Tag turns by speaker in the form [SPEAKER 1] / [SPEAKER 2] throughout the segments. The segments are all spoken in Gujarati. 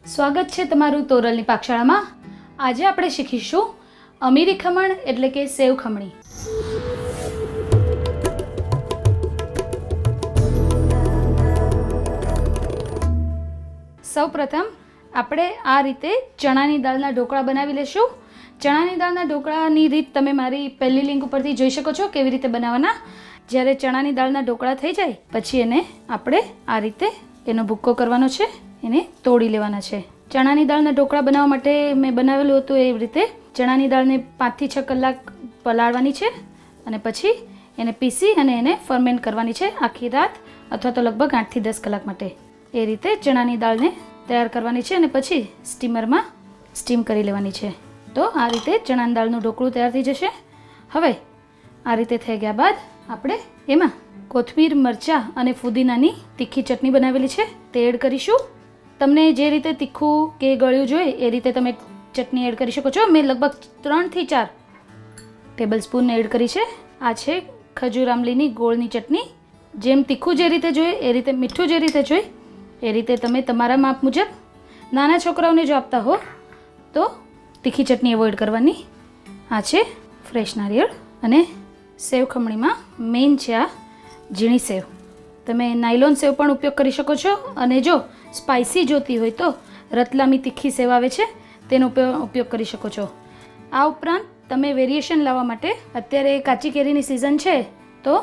[SPEAKER 1] સ્વાગત છે તમારું તોરલની પાકશાળામાં। આજે આપણે શીખીશું અમીરી ખમણ એટલે કે સેવ ખમણી। સૌપ્રથમ આપણે આ રીતે ચણાની દાળના ઢોકળા બનાવી લેશું। ચણાની દાળના ઢોકળાની રીત તમે મારી પહેલી લિંક ઉપરથી જોઈ શકો છો કેવી રીતે બનાવવાના। જ્યારે ચણાની દાળના ઢોકળા થઈ જાય પછી એને આપણે આ રીતે એનો ભૂક્કો કરવાનો છે, એને તોડી લેવાના છે। ચણાની દાળના ઢોકળા બનાવવા માટે મેં બનાવેલું હતું એવી રીતે ચણાની દાળને 5 થી 6 કલાક પલાળવાની છે અને પછી એને પીસી અને એને ફર્મેન્ટ કરવાની છે આખી રાત અથવા તો લગભગ 8 થી 10 કલાક માટે। એ રીતે ચણાની દાળને તૈયાર કરવાની છે અને પછી સ્ટીમરમાં સ્ટીમ કરી લેવાની છે। તો આ રીતે ચણાની દાળનું ઢોકળું તૈયાર થઈ જશે। હવે આ રીતે થઈ ગયા બાદ આપણે એમાં કોથમીર, મરચાં અને ફુદીનાની તીખી ચટણી બનાવેલી છે તે એડ કરીશું। તમને જે રીતે તીખું કે ગળ્યું જોઈએ એ રીતે તમે ચટણી એડ કરી શકો છો। મેં લગભગ 3 થી 4 ટેબલ સ્પૂન એડ કરી છે। આ છે ખજૂર આમલીની ગોળની ચટણી। જેમ તીખું જે રીતે જોઈએ એ રીતે, મીઠું જે રીતે જોઈએ એ રીતે તમે તમારા માપ મુજબ, નાના છોકરાઓને જો આપતા હો તો તીખી ચટણી એવોઇડ કરવાની। આ છે ફ્રેશ નારિયેળ અને સેવ ખમણીમાં મેઇન છે આ ઝીણી સેવ। તમે નાયલોન સેવ પણ ઉપયોગ કરી શકો છો અને જો સ્પાઇસી જોતી હોય તો રતલામી તીખી સેવ આવે છે તેનો ઉપયોગ કરી શકો છો। આ ઉપરાંત તમે વેરિએશન લાવવા માટે અત્યારે કાચી કેરીની સિઝન છે તો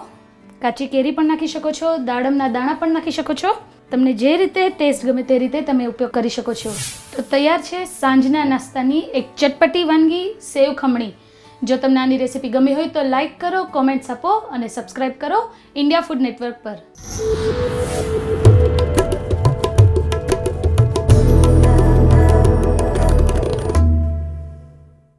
[SPEAKER 1] કાચી કેરી પણ નાખી શકો છો, દાડમના દાણા પણ નાખી શકો છો। તમને જે રીતે ટેસ્ટ ગમે તે રીતે તમે ઉપયોગ કરી શકો છો। તો તૈયાર છે સાંજના નાસ્તાની એક ચટપટી વાનગી સેવ ખમણી। જો તમને આની રેસીપી ગમી હોય તો લાઇક કરો, કોમેન્ટ્સ આપો અને સબસ્ક્રાઇબ કરો ઇન્ડિયા ફૂડ નેટવર્ક પર।